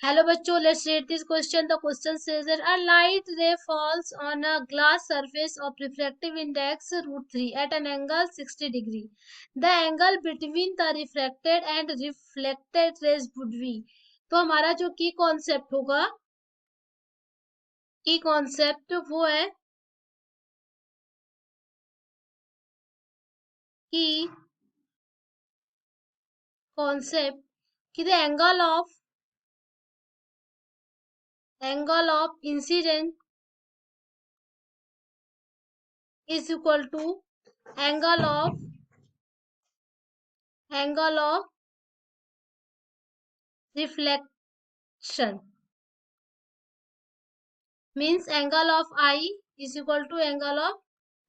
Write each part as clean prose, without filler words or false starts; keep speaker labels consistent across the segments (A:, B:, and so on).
A: Hello बच्चों, let's read this question. The question says that a light ray falls on a glass surface of refractive index √3 at an angle 60 degree. The angle between the refracted and reflected rays would be. तो हमारा जो की concept होगा, की concept वो है कि concept कि the angle of incident is equal to angle of reflection, means angle of I is equal to angle of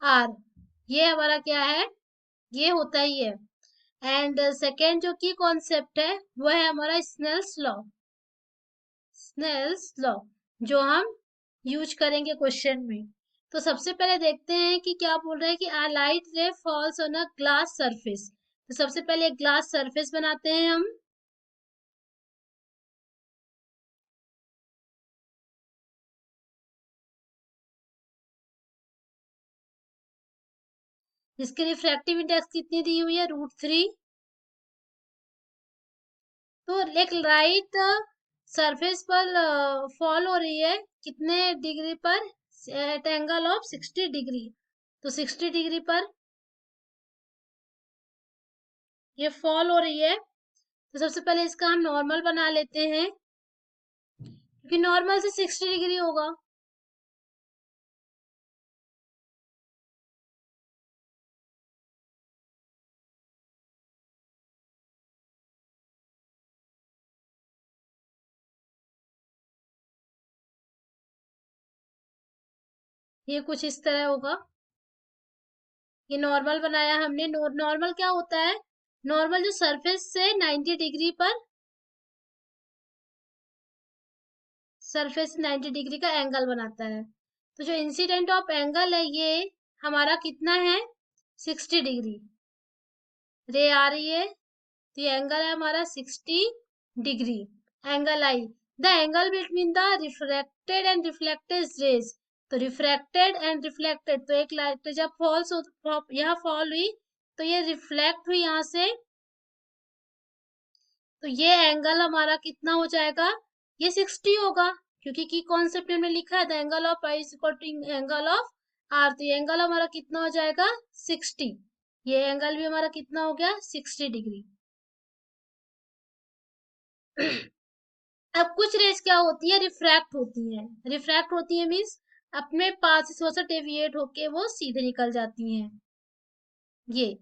A: R. ये हमारा क्या है, ये होता ही है। एंड सेकेंड जो की कॉन्सेप्ट है वो है हमारा स्नेल्स लॉ जो हम यूज करेंगे क्वेश्चन में। तो सबसे पहले देखते हैं कि क्या बोल रहा है कि a light ray falls on a glass surface. तो सबसे पहले एक ग्लास सरफेस बनाते हैं हम। जिसकी रिफ्रैक्टिव इंडेक्स कितनी दी हुई है, √3। तो एक लाइट सरफेस पर फॉल हो रही है कितने डिग्री पर, एट एंगल ऑफ 60 डिग्री। तो 60 डिग्री पर ये फॉल हो रही है। तो सबसे पहले इसका हम नॉर्मल बना लेते हैं, क्योंकि नॉर्मल से 60 डिग्री होगा। ये कुछ इस तरह होगा। ये नॉर्मल बनाया हमने। नॉर्मल क्या होता है, नॉर्मल जो सरफेस से 90 डिग्री पर, सरफेस 90 डिग्री का एंगल बनाता है। तो जो इंसिडेंट ऑफ एंगल है ये हमारा कितना है, 60 डिग्री रे आ रही है। तो ये एंगल है हमारा 60 degree, angle I. The angle between the refracted and reflected raise. तो रिफ्रैक्टेड एंड रिफ्लेक्टेड, तो एक लाइट जब फॉल्स यहाँ फॉल हुई तो ये रिफ्लेक्ट हुई यहाँ से। तो ये एंगल हमारा कितना हो जाएगा, ये 60 होगा, क्योंकि की कॉन्सेप्ट में लिखा है the angle of I is equal to angle of R. तो ये एंगल हमारा कितना हो जाएगा, 60। ये एंगल भी हमारा कितना हो गया, 60 डिग्री। अब कुछ रेज क्या होती है, रिफ्रैक्ट होती है। रिफ्रैक्ट होती है मीन्स अपने पास से थोड़ा सा डेविएट होके वो सीधे निकल जाती हैं। ये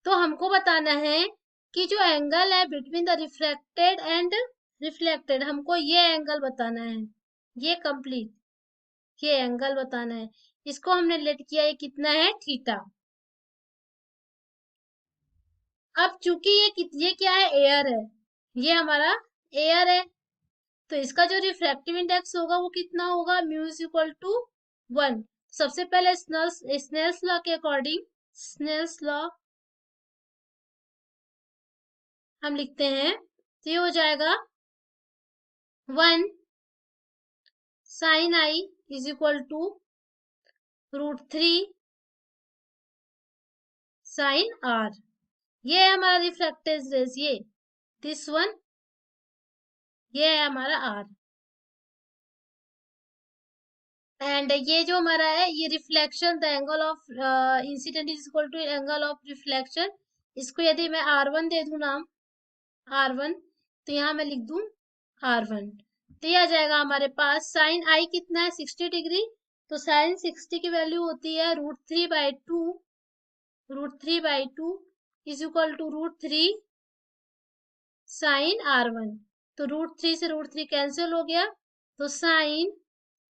A: तो हमको बताना है कि जो एंगल है between the refracted and reflected, हमको ये एंगल बताना है। ये कंप्लीट ये एंगल बताना है। इसको हमने लेट किया, ये कितना है, थीटा। अब चूंकि ये क्या है, एयर है, ये हमारा एयर है। तो इसका जो रिफ्रैक्टिव इंडेक्स होगा वो कितना होगा, म्यू इज इक्वल टू 1। सबसे पहले स्नेल्स लॉ के अकॉर्डिंग, स्नेल्स लॉ हम लिखते हैं। तो ये हो जाएगा 1 sin i is equal to √3 sin r। ये है हमारा रिफ्रैक्टेड रेज, ये दिस वन, ये है हमारा r। एंड ये जो हमारा है, ये reflection, the angle of incident is equal to angle of reflection. इसको यदि मैं r1 दे दूं नाम, r1, तो यहाँ मैं लिख दूं r1। तो ये आ जाएगा हमारे पास साइन आई कितना है, 60 डिग्री। तो साइन 60 की वैल्यू होती है √3/2, √3/2 is equal to √3 sign r1। तो √3 से √3 कैंसिल हो गया। तो sine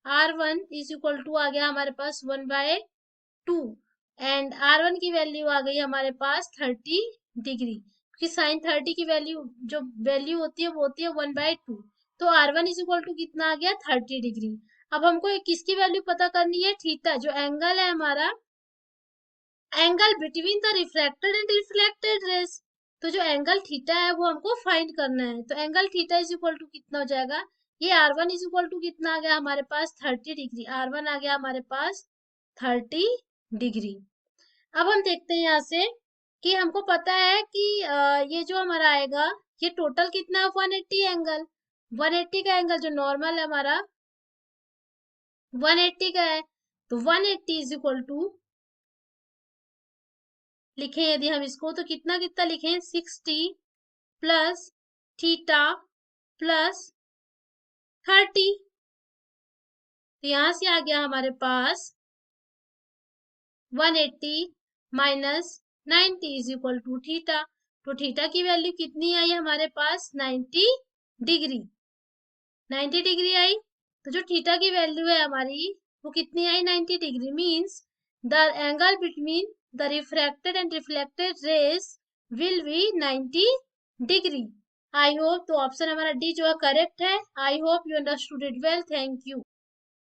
A: r1 is equal to आ गया हमारे पास 1/2। एंड r1 की वैल्यू आ गई हमारे पास 30 डिग्री, क्योंकि साइन 30 की वैल्यू जो वैल्यू होती है वो होती है 1/2। तो r1 इज इक्वल टू कितना आ गया, 30 डिग्री। अब हमको किसकी वैल्यू पता करनी है, थीटा, जो एंगल है हमारा, angle between the refracted and reflected raise. तो जो एंगल थीटा है वो हमको फाइंड करना है। तो angle theta is equal to कितना हो जाएगा, ये R1 इज इक्वल टू कितना आ गया हमारे पास 30 डिग्री। R1 आ गया हमारे पास 30 डिग्री। अब हम देखते हैं यहाँ से कि हमको पता है कि ये जो हमारा आएगा ये टोटल कितना है 180 एंगल। 180 का एंगल जो नॉर्मल है हमारा 180 का है, तो 180 इज इक्वल टू लिखें यदि हम इसको तो कितना कितना लिखें 60 प्लस थीटा प्लस 30। तो यहां से आ गया हमारे पास 180 minus 90 is equal to theta. तो थीटा की वैल्यू कितनी आई हमारे पास 90 डिग्री। 90 डिग्री आई, तो जो थीटा की वैल्यू है हमारी वो कितनी आई 90 degree. Means the angle between the refracted and reflected raise will be 90 degree. I hope तो ऑप्शन हमारा डी जो है करेक्ट है। I hope you understood it well. Thank you.